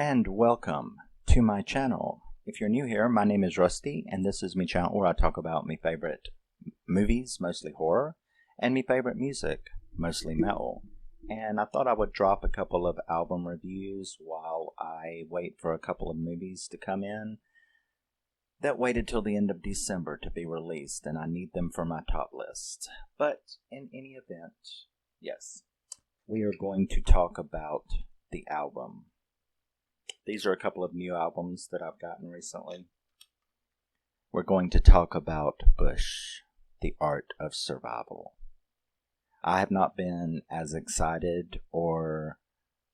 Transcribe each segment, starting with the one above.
and welcome to my channel. If you're new here, my name is Rusty, and this is my channel where I talk about my favorite movies, mostly horror, and my favorite music, mostly metal. And I thought I would drop a couple of album reviews while I wait for a couple of movies to come in that waited till the end of December to be released, and I need them for my top list. But in any event, yes, we are going to talk about the album. These are a couple of new albums that I've gotten recently. We're going to talk about Bush, The Art of Survival. I have not been as excited or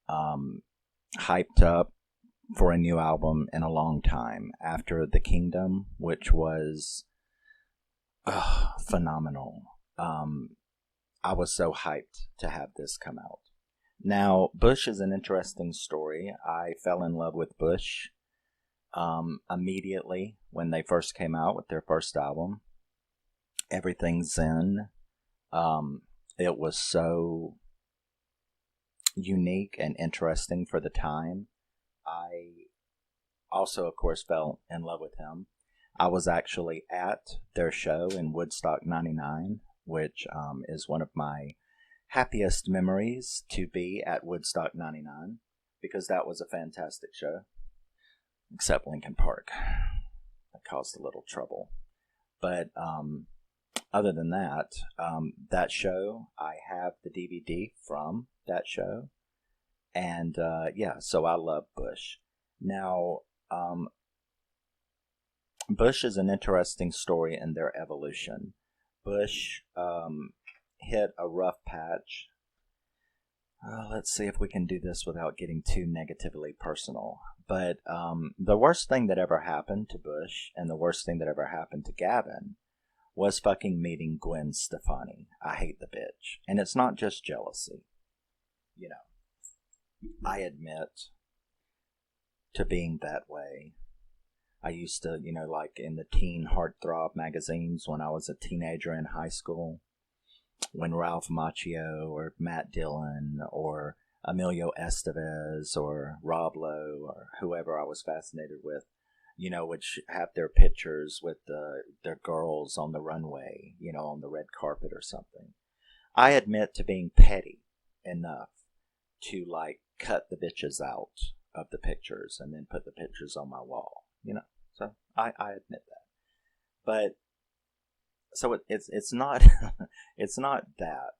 hyped up for a new album in a long time after The Kingdom, which was phenomenal. I was so hyped to have this come out. Now, Bush is an interesting story. I fell in love with Bush immediately when they first came out with their first album, Everything's In. It was so unique and interesting for the time. I also, of course, fell in love with him. I was actually at their show in Woodstock 99, which is one of my happiest memories, to be at Woodstock 99, because that was a fantastic show, except Linkin Park. That caused a little trouble. But other than that, that show, I have the DVD from that show. And yeah, so I love Bush. Now, Bush is an interesting story in their evolution. Bush hit a rough patch. Let's see if we can do this without getting too negatively personal. But the worst thing that ever happened to Bush and the worst thing that ever happened to Gavin was fucking meeting Gwen Stefani. I hate the bitch. And it's not just jealousy. You know, I admit to being that way. I used to, like in the teen heartthrob magazines when I was a teenager in high school, when Ralph Macchio or Matt Dillon or Emilio Estevez or Rob Lowe or whoever I was fascinated with, would have their pictures with their girls on the runway, on the red carpet or something. I admit to being petty enough to cut the bitches out of the pictures and then put the pictures on my wall, so I admit that. But so it's not it's not that.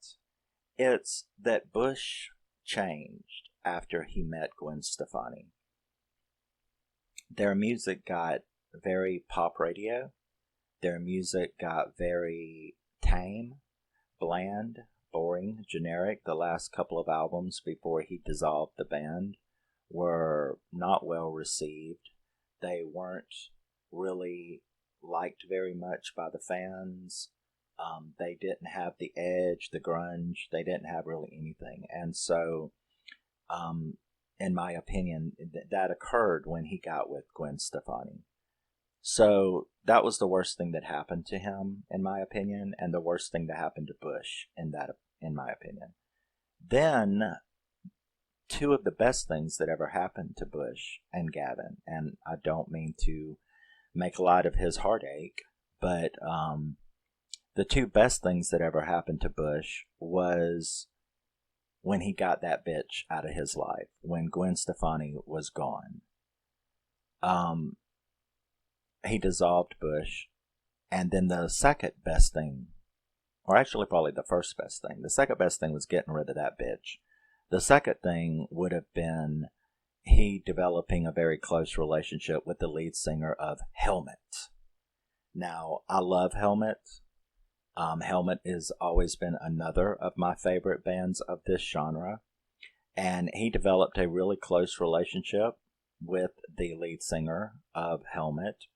It's that Bush changed after he met Gwen Stefani. Their music got very pop radio. Their music got very tame, bland, boring, generic. The last couple of albums before he dissolved the band were not well received. They weren't really liked very much by the fans. They didn't have the edge, the grunge. They didn't have really anything. And so, in my opinion, that occurred when he got with Gwen Stefani. So that was the worst thing that happened to him, in my opinion, and the worst thing that happened to Bush, in my opinion. Then, two of the best things that ever happened to Bush and Gavin, and I don't mean to make light of his heartache, but the two best things that ever happened to Bush was when he got that bitch out of his life, when Gwen Stefani was gone. He dissolved Bush, and then the second best thing, or actually probably the first best thing, the second best thing was getting rid of that bitch. The second thing would have been he developing a very close relationship with the lead singer of Helmet. Now, I love Helmet. Helmet has always been another of my favorite bands of this genre. And he developed a really close relationship with the lead singer of Helmet.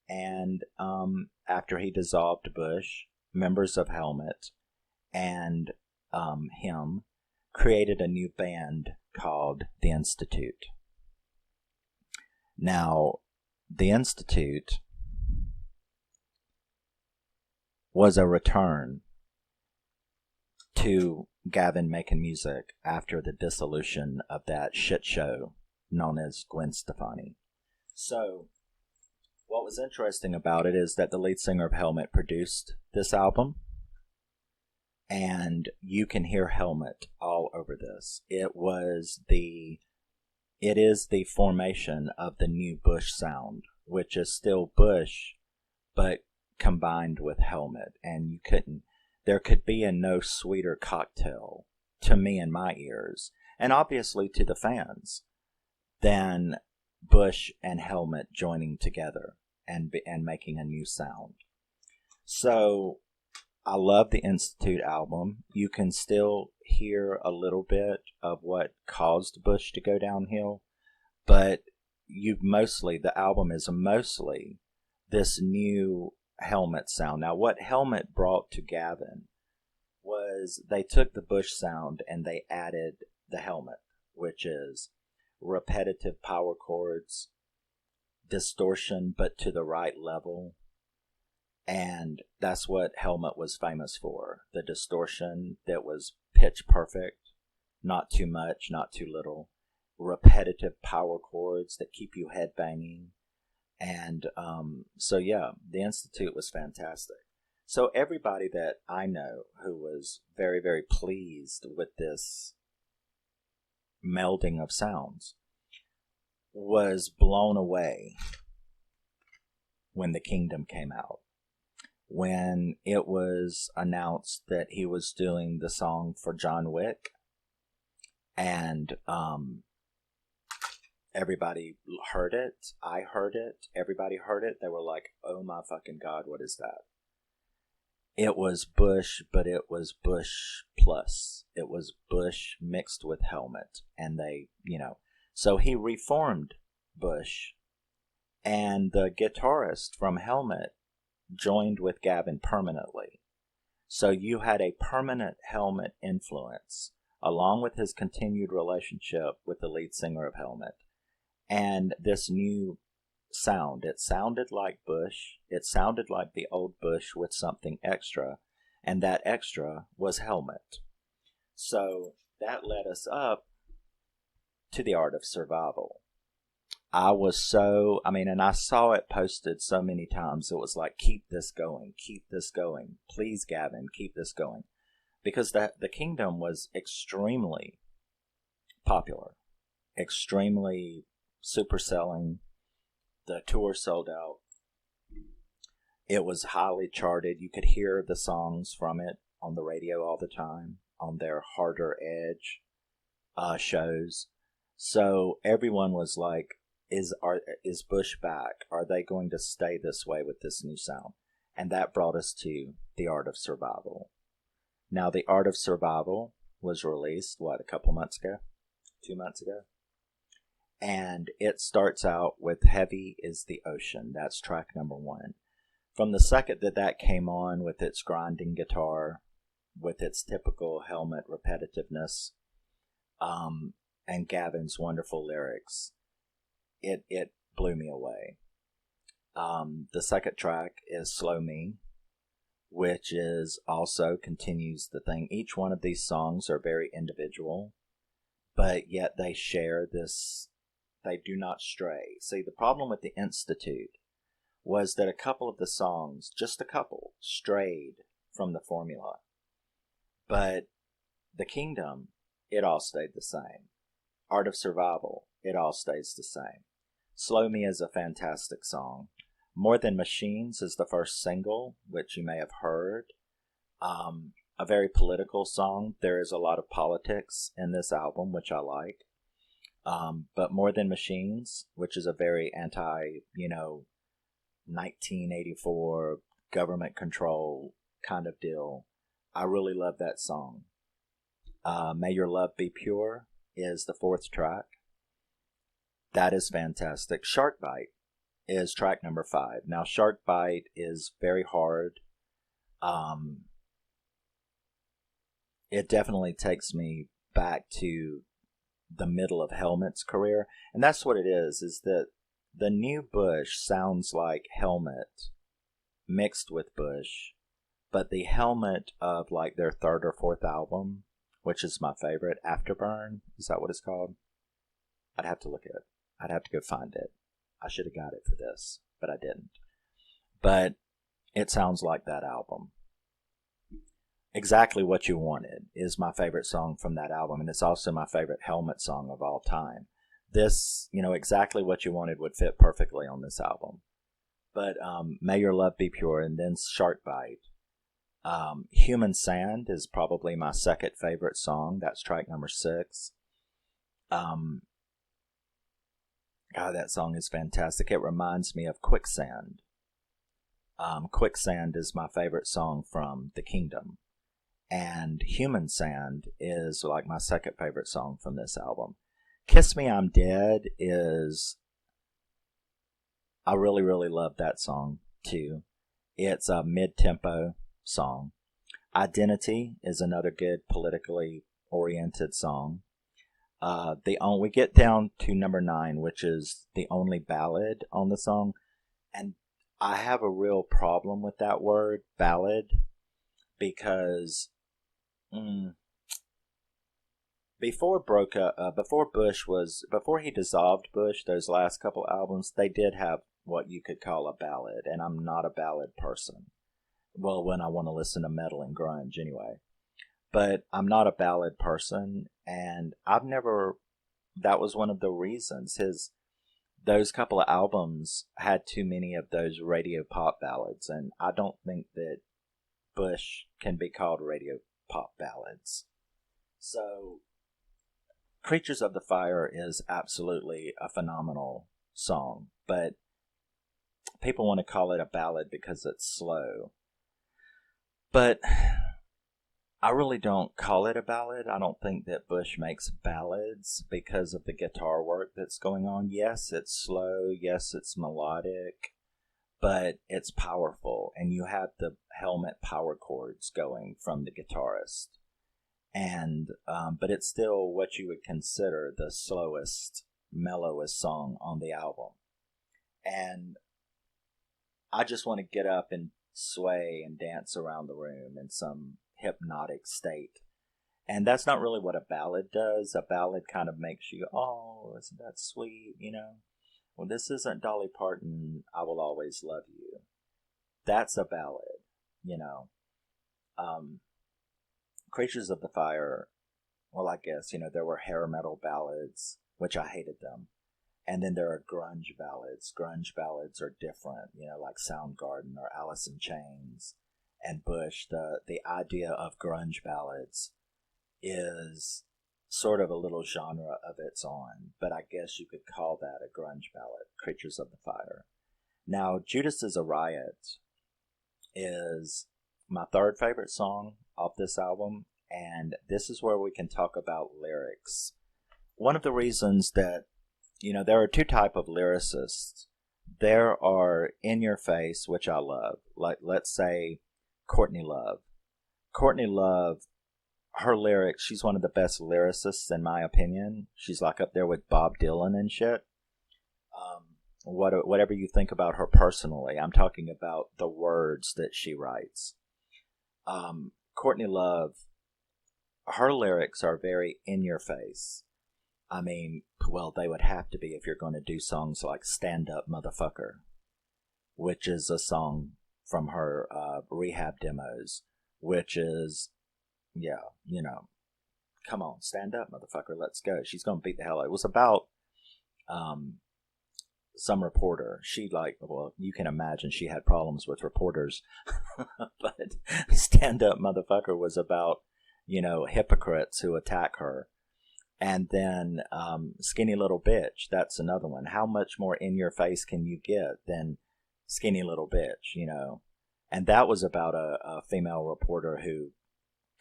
And after he dissolved Bush, members of Helmet and him created a new band called The Institute. Now, The Institute was a return to Gavin making music after the dissolution of that shit show known as Gwen Stefani. So, what was interesting about it is that the lead singer of Helmet produced this album, and you can hear Helmet all over this. It is the formation of the new Bush sound, which is still Bush, but combined with Helmet, and there could be a no sweeter cocktail to me in my ears, and obviously to the fans, than Bush and Helmet joining together and making a new sound. So I love the Institute album. You can still hear a little bit of what caused Bush to go downhill, but the album is mostly this new Helmet sound. Now, what Helmet brought to Gavin was they took the Bush sound and they added the Helmet, which is repetitive power chords, distortion, but to the right level. And that's what Helmet was famous for. The distortion that was pitch perfect, not too much, not too little. Repetitive power chords that keep you headbanging. And so yeah, the Institute was fantastic. So everybody that I know who was very, very pleased with this melding of sounds was blown away when The Kingdom came out. When it was announced that he was doing the song for John Wick, and everybody heard it, I heard it, everybody heard it, they were like, oh my fucking God, what is that? It was Bush, but it was Bush plus. It was Bush mixed with Helmet, and so he reformed Bush, and the guitarist from Helmet joined with Gavin permanently. So you had a permanent Helmet influence, along with his continued relationship with the lead singer of Helmet, and this new sound. It sounded like Bush. It sounded like the old Bush with something extra, and that extra was Helmet. So that led us up to The Art of Survival. And I saw it posted so many times. It was like, keep this going, please, Gavin, keep this going, because the Kingdom was extremely popular, extremely super selling. The tour sold out. It was highly charted. You could hear the songs from it on the radio all the time on their Harder Edge shows. So everyone was like, is Bush back? Are they going to stay this way with this new sound? And that brought us to The Art of Survival. Now, The Art of Survival was released, a couple months ago? 2 months ago? And it starts out with Heavy is the Ocean. That's track number 1. From the second that came on with its grinding guitar, with its typical Helmet repetitiveness, and Gavin's wonderful lyrics, it blew me away. The second track is Slow Me, which is also continues the thing. Each one of these songs are very individual, but yet they share this. They do not stray. See, the problem with the Institute was that a couple of the songs, just a couple, strayed from the formula. But The Kingdom, it all stayed the same. Art of Survival, it all stays the same. Slow Me is a fantastic song. More Than Machines is the first single, which you may have heard. A very political song. There is a lot of politics in this album, which I like. But More Than Machines, which is a very anti, 1984 government control kind of deal. I really love that song. May Your Love Be Pure is the fourth track. That is fantastic. Shark Bite is track number 5. Now, Shark Bite is very hard. It definitely takes me back to the middle of Helmet's career, and that's what it is that the new Bush sounds like Helmet mixed with Bush, but the Helmet of like their third or fourth album, which is my favorite, Afterburn, is that what it's called? I'd have to look at it. I'd have to go find it. I should have got it for this, but I didn't. But it sounds like that album. Exactly What You Wanted is my favorite song from that album, and it's also my favorite Helmet song of all time. This, Exactly What You Wanted would fit perfectly on this album. But May Your Love Be Pure, and then Shark Bite. Human Sand is probably my second favorite song. That's track number 6. God, that song is fantastic. It reminds me of Quicksand. Quicksand is my favorite song from The Kingdom. And Human Sand is like my second favorite song from this album. Kiss Me I'm Dead is... I really, really love that song too. It's a mid-tempo song. Identity is another good politically oriented song. We get down to number 9, which is the only ballad on the song. And I have a real problem with that word, ballad, because before he dissolved Bush, those last couple albums, they did have what you could call a ballad, and I'm not a ballad person. Well, when I want to listen to metal and grunge anyway. But I'm not a ballad person, and that was one of the reasons. Those couple of albums had too many of those radio pop ballads, and I don't think that Bush can be called radio pop ballads. So, Creatures of the Fire is absolutely a phenomenal song, but people want to call it a ballad because it's slow. But I really don't call it a ballad. I don't think that Bush makes ballads because of the guitar work that's going on. Yes, it's slow. Yes, it's melodic. But it's powerful. And you have the Helmet power chords going from the guitarist. And but it's still what you would consider the slowest, mellowest song on the album. And I just want to get up and sway and dance around the room in some hypnotic state. And that's not really what a ballad does. A ballad kind of makes you, oh, isn't that sweet, Well, this isn't Dolly Parton, I Will Always Love You. That's a ballad, Creatures of the Fire, well, I guess, there were hair metal ballads, which I hated them. And then there are grunge ballads. Grunge ballads are different, like Soundgarden or Alice in Chains and Bush. The idea of grunge ballads is sort of a little genre of its own, but I guess you could call that a grunge ballad, Creatures of the Fire. Now, Judas Is a Riot is my third favorite song off this album, and this is where we can talk about lyrics. One of the reasons that there are two types of lyricists. There are in your face, which I love. Like, let's say Courtney Love. Courtney Love, her lyrics, she's one of the best lyricists in my opinion. She's like up there with Bob Dylan and shit. Whatever you think about her personally, I'm talking about the words that she writes. Courtney Love, her lyrics are very in your face. I mean, well, they would have to be if you're going to do songs like Stand Up Motherfucker, which is a song from her rehab demos, which is, come on, stand up, motherfucker, let's go. She's going to beat the hell out. It was about some reporter. You can imagine she had problems with reporters, but Stand Up Motherfucker was about, hypocrites who attack her. And then Skinny Little Bitch, that's another one. How much more in your face can you get than Skinny Little Bitch, And that was about a female reporter who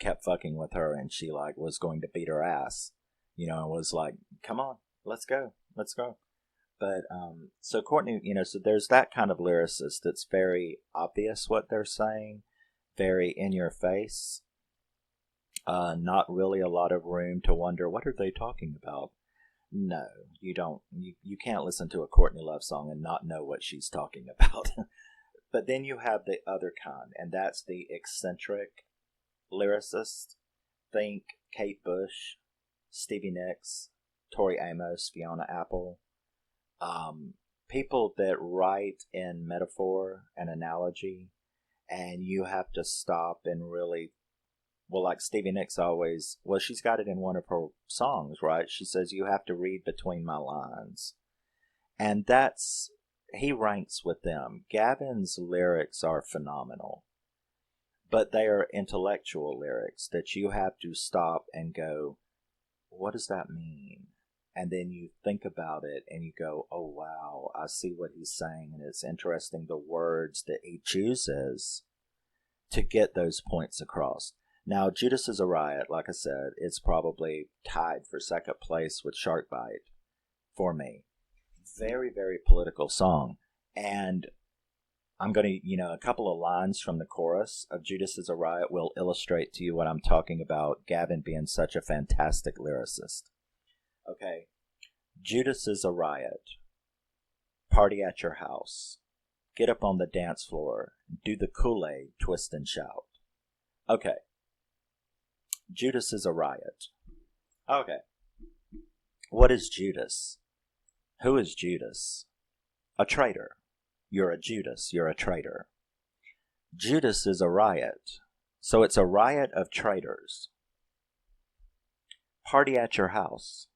kept fucking with her, and she was going to beat her ass, and was like, come on, let's go. But so Courtney, so there's that kind of lyricist that's very obvious what they're saying, very in your face. Not really a lot of room to wonder, what are they talking about? No, you don't. You can't listen to a Courtney Love song and not know what she's talking about. But then you have the other kind, and that's the eccentric lyricist. Think Kate Bush, Stevie Nicks, Tori Amos, Fiona Apple. People that write in metaphor and analogy, and you have to stop and really, well, like Stevie Nicks always, well, she's got it in one of her songs, right? She says, you have to read between my lines. And he ranks with them. Gavin's lyrics are phenomenal, but they are intellectual lyrics that you have to stop and go, what does that mean? And then you think about it and you go, oh, wow, I see what he's saying. And it's interesting the words that he chooses to get those points across. Now, Judas Is a Riot, like I said, it's probably tied for second place with Sharkbite for me. Very, very political song. And I'm going to, a couple of lines from the chorus of Judas Is a Riot will illustrate to you what I'm talking about, Gavin being such a fantastic lyricist. Okay. Judas is a riot. Party at your house. Get up on the dance floor. Do the Kool-Aid, twist and shout. Okay. Judas is a riot. Okay. What is Judas? Who is Judas? A traitor. You're a Judas. You're a traitor. Judas is a riot. So it's a riot of traitors. Party at your house.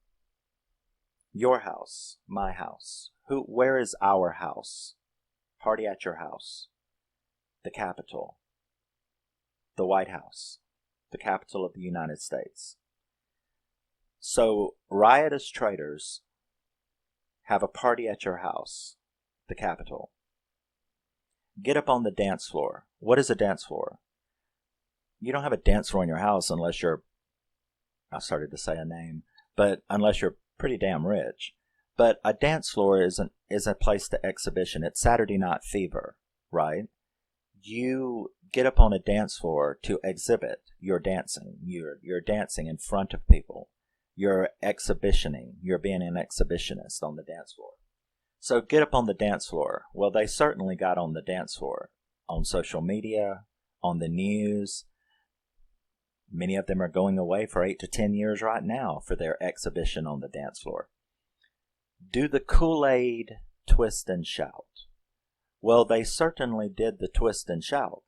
Your house, my house. Where is our house? Party at your house. The Capitol. The White House. The capital of the United States. So, riotous traitors have a party at your house. The Capitol. Get up on the dance floor. What is a dance floor? You don't have a dance floor in your house unless you're, I started to say a name, but unless you're pretty damn rich. But a dance floor is a place to exhibition. It's Saturday Night Fever, right? You get up on a dance floor to exhibit your dancing. You're dancing in front of people. You're exhibitioning. You're being an exhibitionist on the dance floor. So get up on the dance floor. Well, they certainly got on the dance floor. On social media, on the news. Many of them are going away for 8 to 10 years right now for their exhibition on the dance floor. Do the Kool-Aid, twist and shout. Well, they certainly did the twist and shout.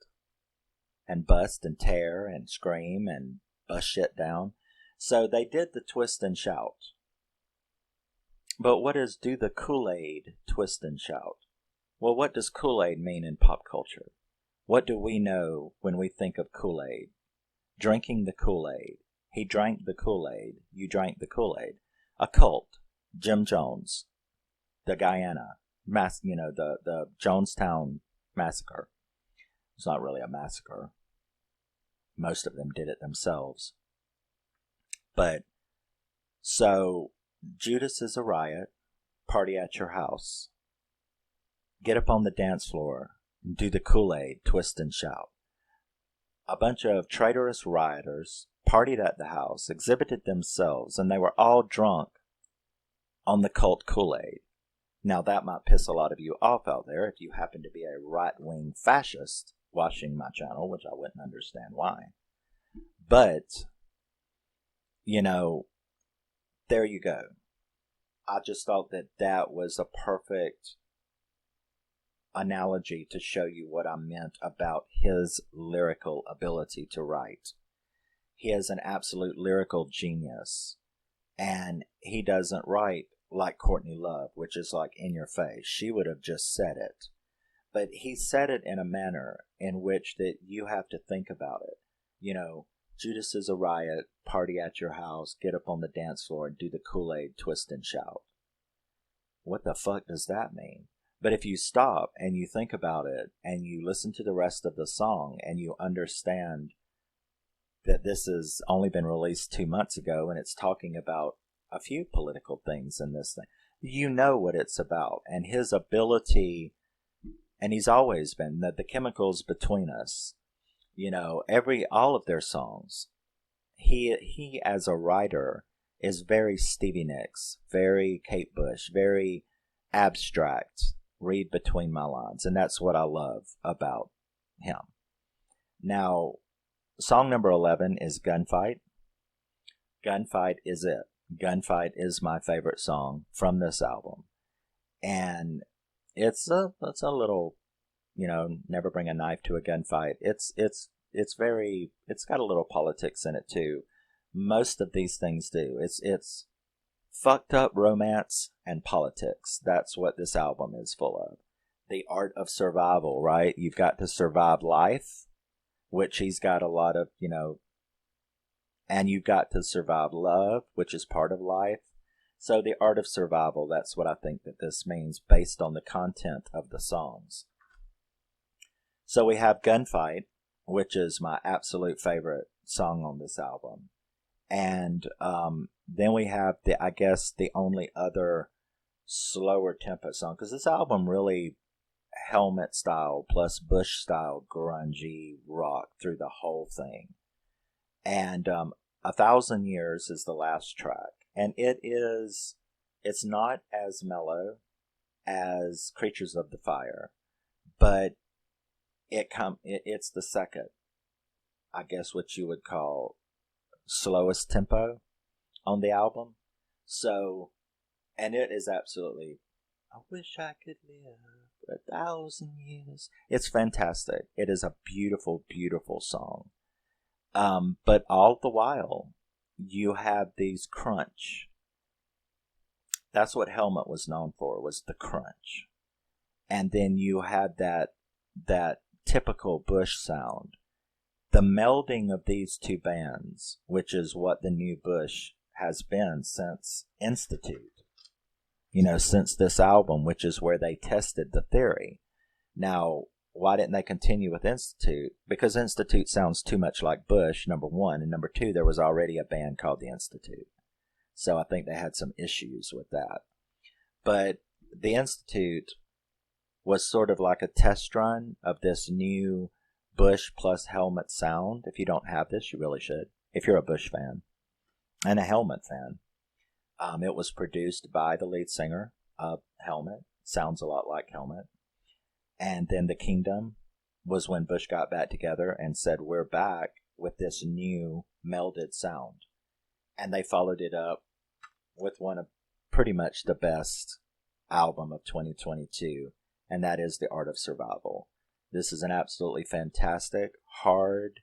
And bust and tear and scream and bust shit down. So they did the twist and shout. But what is do the Kool-Aid, twist and shout? Well, what does Kool-Aid mean in pop culture? What do we know when we think of Kool-Aid? Drinking the Kool-Aid. He drank the Kool-Aid. You drank the Kool-Aid. A cult. Jim Jones. The Guyana. The Jonestown Massacre. It's not really a massacre. Most of them did it themselves. But, so, Judas is a riot. Party at your house. Get up on the dance floor. And do the Kool-Aid, twist and shout. A bunch of traitorous rioters partied at the house, exhibited themselves, and they were all drunk on the cult Kool-Aid. Now, that might piss a lot of you off out there if you happen to be a right-wing fascist watching my channel, which I wouldn't understand why. But, there you go. I just thought that was a perfect analogy to show you what I meant about his lyrical ability to write. He is an absolute lyrical genius, and he doesn't write like Courtney Love, which is like in your face. She would have just said it. But he said it in a manner in which that you have to think about it. Judas is a riot, party at your house, get up on the dance floor and do the Kool-Aid, twist and shout. What the fuck does that mean? But if you stop and you think about it and you listen to the rest of the song and you understand that this has only been released 2 months ago and it's talking about a few political things in this thing, you know what it's about. And his ability, and he's always been, the chemicals between us, all of their songs, he as a writer is very Stevie Nicks, very Kate Bush, very abstract, read between my lines, and that's what I love about him. Now, song number 11 is Gunfight. Gunfight is it. Gunfight is my favorite song from this album. And it's a little, never bring a knife to a gunfight. It's got a little politics in it too. Most of these things do. It's fucked up romance and politics. That's what this album is full of. The art of survival, right? You've got to survive life, which he's got a lot of, and you've got to survive love, which is part of life. So the art of survival, that's what I think that this means based on the content of the songs. So we have Gunfight, which is my absolute favorite song on this album. And then we have the only other slower tempo song, because this album really Helmet style plus Bush style grungy rock through the whole thing. And 1,000 Years is the last track. And it's not as mellow as Creatures of the Fire, but it's the second, I guess what you would call slowest tempo on the album. So, and it is absolutely, I wish I could live for 1,000 years. It's fantastic. It is a beautiful, beautiful song. But all the while, you have these crunch. That's what Helmet was known for, was the crunch. And then you had that typical Bush sound. The melding of these two bands, which is what the new Bush has been since Institute. Since this album, which is where they tested the theory. Now, why didn't they continue with Institute? Because Institute sounds too much like Bush, number one. And number two, there was already a band called the Institute. So I think they had some issues with that. But the Institute was sort of like a test run of this new Bush plus Helmet sound. If you don't have this, you really should. If you're a Bush fan and a Helmet fan. It was produced by the lead singer of Helmet. Sounds a lot like Helmet. And then The Kingdom was when Bush got back together and said, we're back with this new melded sound. And they followed it up with one of pretty much the best album of 2022. And that is The Art of Survival. This is an absolutely fantastic, hard,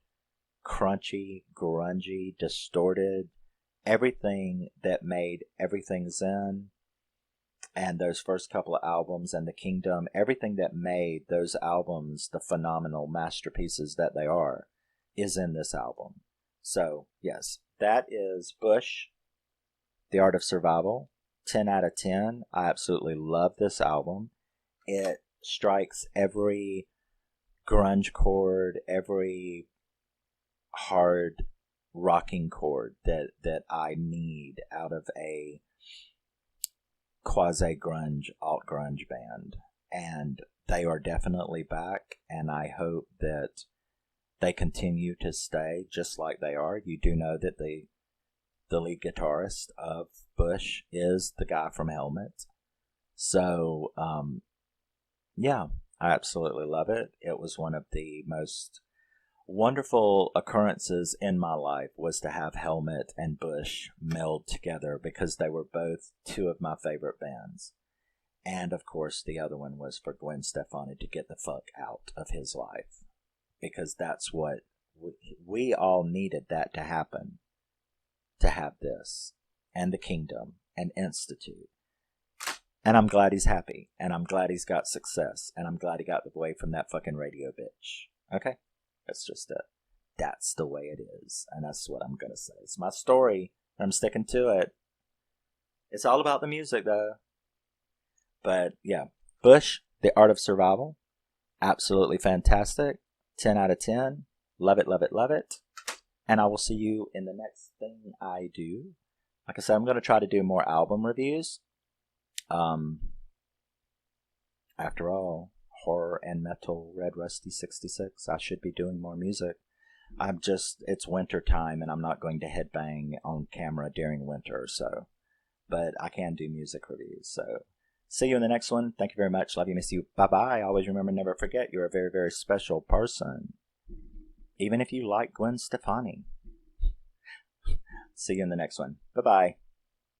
crunchy, grungy, distorted, everything that made Everything Zen and those first couple of albums and The Kingdom, everything that made those albums the phenomenal masterpieces that they are, is in this album. So, yes, that is Bush, The Art of Survival. 10 out of 10. I absolutely love this album. It strikes every grunge chord, every hard rocking chord that I need out of a quasi-grunge, alt-grunge band. And they are definitely back, and I hope that they continue to stay just like they are. You do know that the lead guitarist of Bush is the guy from Helmet. So, yeah, I absolutely love it. It was one of the most wonderful occurrences in my life was to have Helmet and Bush meld together because they were both two of my favorite bands. And of course, the other one was for Gwen Stefani to get the fuck out of his life, because that's what we all needed that to happen, to have this and The Kingdom and Institute. And I'm glad he's happy, and I'm glad he's got success, and I'm glad he got away from that fucking radio bitch. Okay? That's just it. That's the way it is. And that's what I'm going to say. It's my story. I'm sticking to it. It's all about the music, though. But, yeah. Bush, The Art of Survival. Absolutely fantastic. 10 out of 10. Love it, love it, love it. And I will see you in the next thing I do. Like I said, I'm going to try to do more album reviews. After all, horror and metal, Red Rusty 66. I should be doing more music. It's winter time and I'm not going to headbang on camera during winter, so. But I can do music reviews, so. See you in the next one. Thank you very much. Love you, miss you. Bye-bye. Always remember, never forget, you're a very, very special person. Even if you like Gwen Stefani. See you in the next one. Bye-bye.